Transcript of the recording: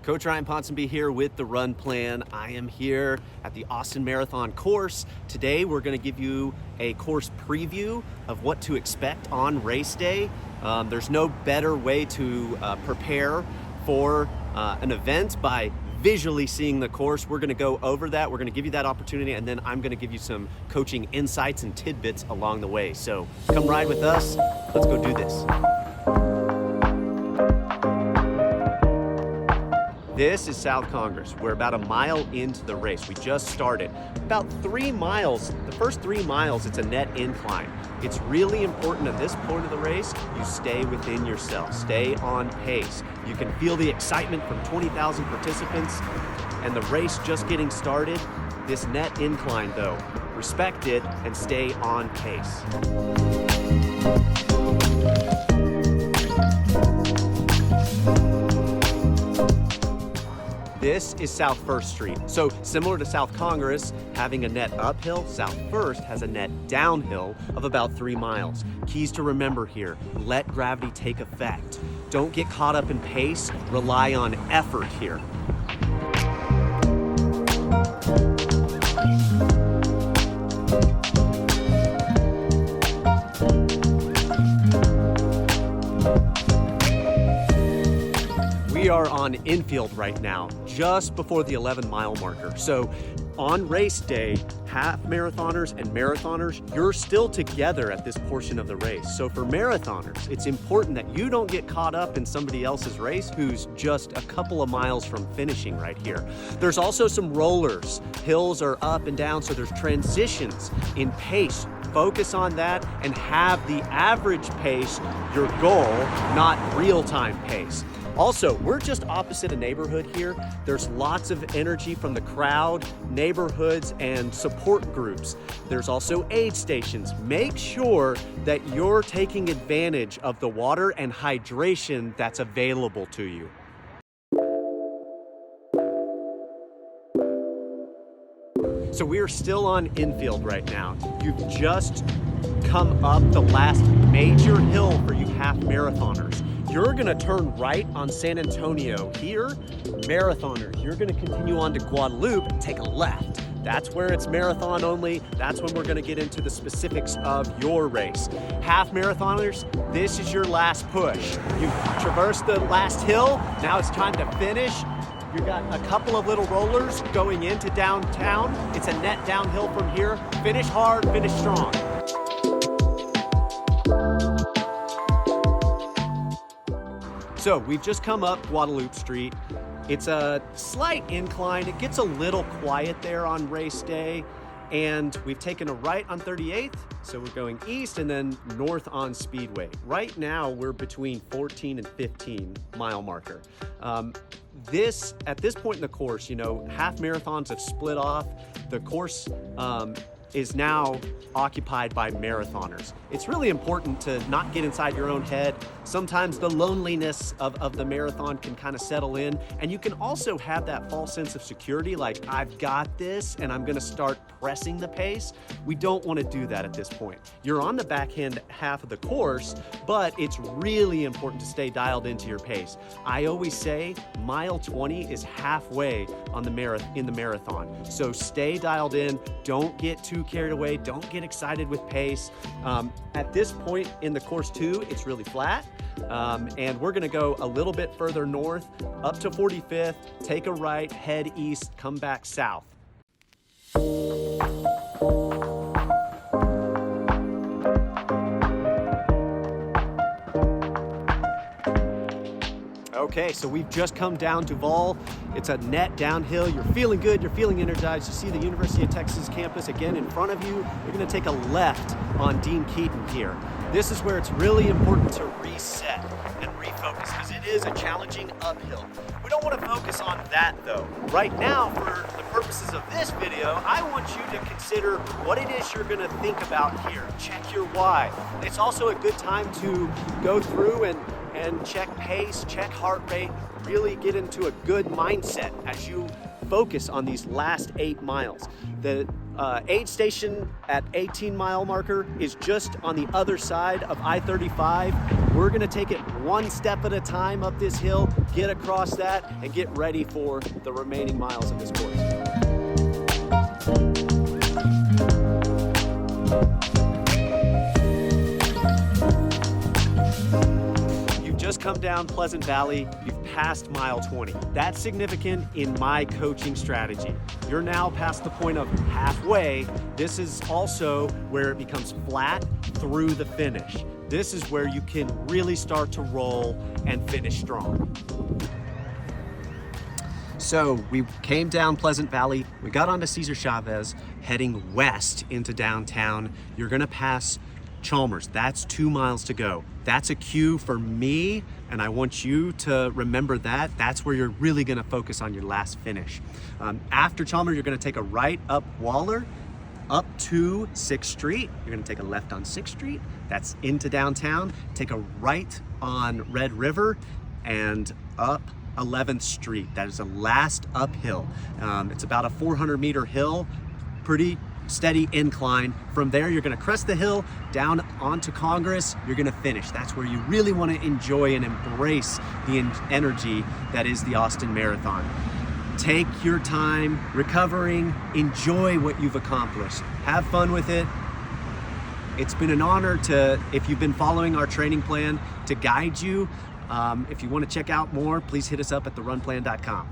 Coach Ryan Ponsonby here with the run plan. I am here at the Austin Marathon course. Today we're going to give you a course preview of what to expect on race day. There's no better way to prepare for an event by visually seeing the course. We're going to go over that. We're going to give you that opportunity, and then I'm going to give you some coaching insights and tidbits along the way. So come ride with us. Let's go do this. This is South Congress. We're about a mile into the race. We just started. About 3 miles, the first 3 miles, it's a net incline. It's really important at this point of the race, you stay within yourself, stay on pace. You can feel the excitement from 20,000 participants and the race just getting started. This net incline though, respect it and stay on pace. This is South First Street. So similar to South Congress, having a net uphill, South First has a net downhill of about 3 miles. Keys to remember here, let gravity take effect. Don't get caught up in pace, rely on effort here. We are on Infield right now, just before the 11-mile marker. So on race day, half marathoners and marathoners, you're still together at this portion of the race. So for marathoners, it's important that you don't get caught up in somebody else's race who's just a couple of miles from finishing right here. There's also some rollers. Hills are up and down, so there's transitions in pace. Focus on that and have the average pace your goal, not real-time pace. Also, we're just opposite a neighborhood here. There's lots of energy from the crowd, neighborhoods, and support groups. There's also aid stations. Make sure that you're taking advantage of the water and hydration that's available to you. So we are still on Infield right now. You've just come up the last major hill for you half marathoners. You're gonna turn right on San Antonio here. Marathoners, you're gonna continue on to Guadalupe and take a left. That's where it's marathon only. That's when we're gonna get into the specifics of your race. Half marathoners, this is your last push. You've traversed the last hill. Now it's time to finish. You've got a couple of little rollers going into downtown. It's a net downhill from here. Finish hard, finish strong. So we've just come up Guadalupe Street. It's a slight incline. It gets a little quiet there on race day. And we've taken a right on 38th. So we're going east and then north on Speedway. Right now we're between 14 and 15 mile marker. At this point in the course, you know, half marathons have split off. The course is now occupied by marathoners. It's really important to not get inside your own head. Sometimes the loneliness of the marathon can kind of settle in, and you can also have that false sense of security, like I've got this and I'm gonna start pressing the pace. We don't want to do that at this point. You're on the backhand half of the course, but it's really important to stay dialed into your pace. I always say mile 20 is halfway on in the marathon. So stay dialed in, don't get too carried away, don't get excited with pace. At this point in the course too, it's really flat. And we're gonna go a little bit further north, up to 45th, take a right, head east, come back south. Okay, so we've just come down Duval. It's a net downhill. You're feeling good, you're feeling energized. You see the University of Texas campus again in front of you. You're gonna take a left on Dean Keaton here. This is where it's really important to reset and refocus because it is a challenging uphill. We don't want to focus on that though. Right now, for the purposes of this video, I want you to consider what it is you're gonna think about here. Check your why. It's also a good time to go through and check pace, check heart rate, really get into a good mindset as you focus on these last 8 miles. The aid station at 18 mile marker is just on the other side of I-35. We're gonna take it one step at a time up this hill, get across that, and get ready for the remaining miles of this course. Just come down Pleasant Valley, you've passed mile 20. That's significant in my coaching strategy. You're now past the point of halfway. This is also where it becomes flat through the finish. This is where you can really start to roll and finish strong. So we came down Pleasant Valley, we got onto Cesar Chavez, heading west into downtown. You're gonna pass Chalmers. That's 2 miles to go. That's a cue for me, and I want you to remember that. That's where you're really gonna focus on your last finish. After Chalmers, you're gonna take a right up Waller, up to 6th Street. You're gonna take a left on 6th Street. That's into downtown. Take a right on Red River and up 11th Street. That is the last uphill. It's about a 400-meter hill, pretty steady incline. From there, you're gonna crest the hill down onto Congress. You're gonna finish. That's where you really wanna enjoy and embrace the energy that is the Austin Marathon. Take your time recovering, enjoy what you've accomplished. Have fun with it. It's been an honor to, if you've been following our training plan, to guide you. If you wanna check out more, please hit us up at therunplan.com.